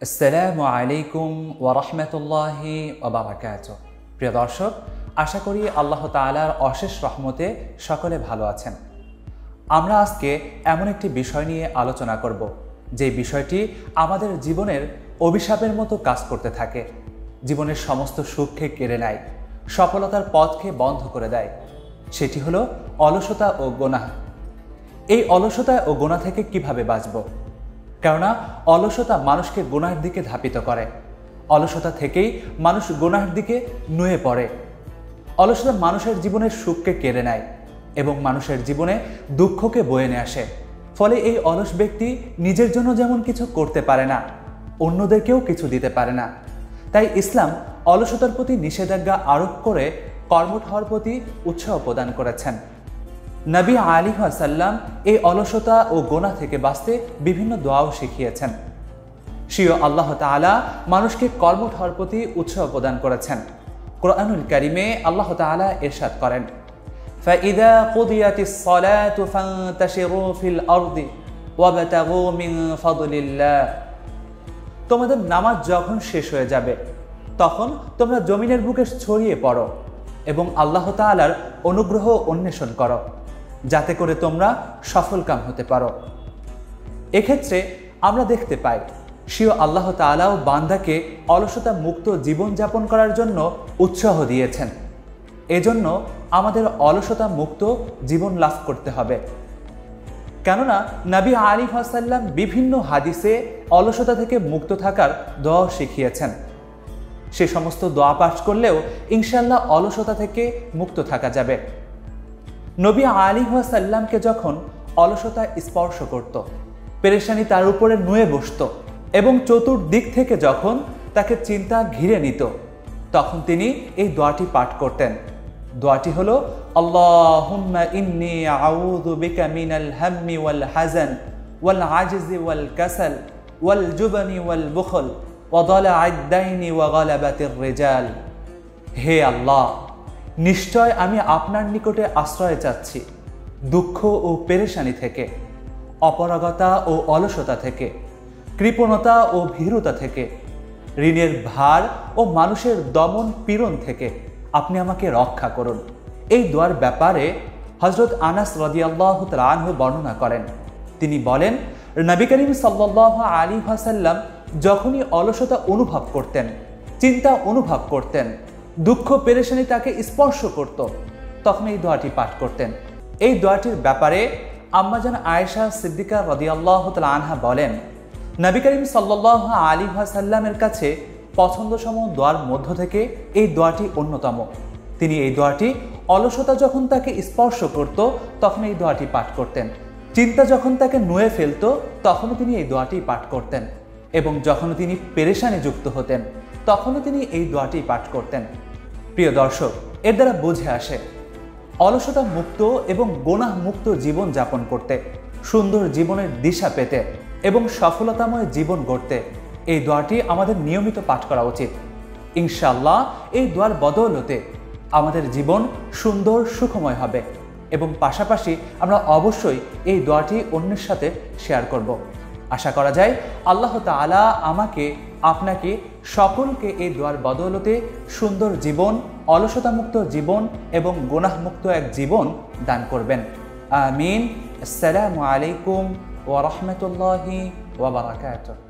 আসসালামু আলাইকুম ওয়া রাহমাতুল্লাহি ওয়া বারাকাতুহু। প্রিয় দর্শক, আশা করি আল্লাহ তাআলার অশেষ রহমতে সকলে ভালো আছেন। আমরা আজকে এমন একটি বিষয় নিয়ে আলোচনা করব, যে বিষয়টি আমাদের জীবনের অভিশাপের মতো কাজ করতে থাকে, জীবনের সমস্ত সুখকে কেড়ে নেয়, সফলতার পথকে বন্ধ করে দেয়। সেটি হলো অলসতা ও গুনাহ। এই অলসতা ও গুনাহ থেকে কিভাবে বাঁচব? কেননা অলসতা মানুষকে গুনাহের দিকে ধাপিত করে। অলসতা থেকেই মানুষ গুনাহের দিকে নুয়ে পড়ে। অলসতা মানুষের জীবনের সুখকে কেড়ে নেয় এবং মানুষের জীবনে দুঃখকে বয়ে নিয়ে আসে। ফলে এই অলস ব্যক্তি নিজের জন্য যেমন কিছু করতে পারে না, অন্যদেরকেও কিছু দিতে পারে না। তাই ইসলাম অলসতার প্রতি নিষেধাজ্ঞা আরোপ করে কর্মঠ হওয়ার প্রতি উৎসাহ প্রদান করেছেন। নবী আলাইহিস সাল্লাম এই অলসতা ও গুনাহ থেকে বাঁচতে বিভিন্ন দোয়াও শিখিয়েছেন। স্বীয় আল্লাহ তাআলা মানুষকে কর্মঠ হওয়ার প্রতি উৎসাহ প্রদান করেছেন। কোরআনুল কারীমে আল্লাহ তাআলা ইরশাদ করেন, ফাইদা কুদিয়াতিস সালাতু ফান্তাশিরু ফিল আরদি ওয়াবতাগু মিন ফাদলিল্লাহ। তোমাদের নামাজ যখন শেষ হয়ে যাবে তখন তোমরা জমিনের বুকে ছড়িয়ে পড়ো এবং আল্লাহ তাআলার অনুগ্রহ অন্বেষণ করো, যাতে করে তোমরা সফলকাম হতে পারো। এক্ষেত্রে আমরা দেখতে পাই স্বীয় আল্লাহ তাআলাও বান্দাকে অলসতা মুক্ত জীবনযাপন করার জন্য উৎসাহ দিয়েছেন। এজন্য আমাদের অলসতা মুক্ত জীবন লাভ করতে হবে। কেননা নবী আলাইহিস সাল্লাম বিভিন্ন হাদিসে অলসতা থেকে মুক্ত থাকার দোয়া শিখিয়েছেন। সে সমস্ত দোয়া পাঠ করলেও ইনশাআল্লাহ অলসতা থেকে মুক্ত থাকা যাবে। নবী আলাইহিস সাল্লামকে যখন অলসতা স্পর্শ করত, পেরেশানি তার উপরে নুয়ে বসত এবং চতুর্দিক থেকে যখন তাকে চিন্তা ঘিরে নিত, তখন তিনি এই দোয়াটি পাঠ করতেন। দোয়াটি হলো, আল্লাহুম্মা ইন্নী আউযু বিকা মিনাল হাম্মি ওয়াল হাযান ওয়াল আজজি ওয়াল কাসাল ওয়াল জুবনি ওয়াল বুখল ওয়া দালা'আদ দাইনি ওয়া গালাবাতির রিজাল। হে আল্লাহ, নিশ্চয় আমি আপনার নিকটে আশ্রয় চাচ্ছি দুঃখ ও পেরেশানি থেকে, অপারগতা ও অলসতা থেকে, কৃপণতা ও ভীরুতা থেকে, ঋণের ভার ও মানুষের দমন পীড়ন থেকে আপনি আমাকে রক্ষা করুন। এই দোয়ার ব্যাপারে হযরত আনাস রাদিয়াল্লাহু তাআলা আনহু বর্ণনা করেন। তিনি বলেন, নবী করিম সাল্লাল্লাহু আলাইহি ওয়াসাল্লাম যখনই অলসতা অনুভব করতেন, চিন্তা অনুভব করতেন, দুঃখ পেরেশানি তাকে স্পর্শ করত, তখন এই দোয়াটি পাঠ করতেন। এই দোয়াটির ব্যাপারে আম্মাজান আয়েশা সিদ্দিকা রাদিয়াল্লাহু তাআলা আনহা বলেন, নবী করিম সাল্লাল্লাহু আলাইহি ওয়াসাল্লামের কাছে পছন্দসম দোয়ার মধ্য থেকে এই দোয়াটি অন্যতম। তিনি এই দোয়াটি অলসতা যখন তাকে স্পর্শ করত তখন এই দোয়াটি পাঠ করতেন, চিন্তা যখন তাকে নুয়ে ফেলত তখনও তিনি এই দোয়াটি পাঠ করতেন, এবং যখন তিনি পেরেশানি যুক্ত হতেন তখনও তিনি এই দোয়াটি পাঠ করতেন। প্রিয় দর্শক, এর দ্বারা বুঝে আসে অলসতা মুক্ত এবং গুনাহ মুক্ত জীবন যাপন করতে, সুন্দর জীবনের দিশা পেতে এবং সফলতাময় জীবন গড়তে এই দোয়াটি আমাদের নিয়মিত পাঠ করা উচিত। ইনশাআল্লাহ এই দোয়ার বদৌলতে আমাদের জীবন সুন্দর সুখময় হবে এবং পাশাপাশি আমরা অবশ্যই এই দোয়াটি অন্যের সাথে শেয়ার করব। আশা করা যায় আল্লাহ তাআলা আমাকে, আপনাকে, সকলকে এই দোয়ার বদৌলতে সুন্দর জীবন, অলসতামুক্ত জীবন এবং গুনাহমুক্ত এক জীবন দান করবেন। আমিন। আসসালামু আলাইকুম ওয়া রাহমাতুল্লাহি ওয়া বারাকাতুহু।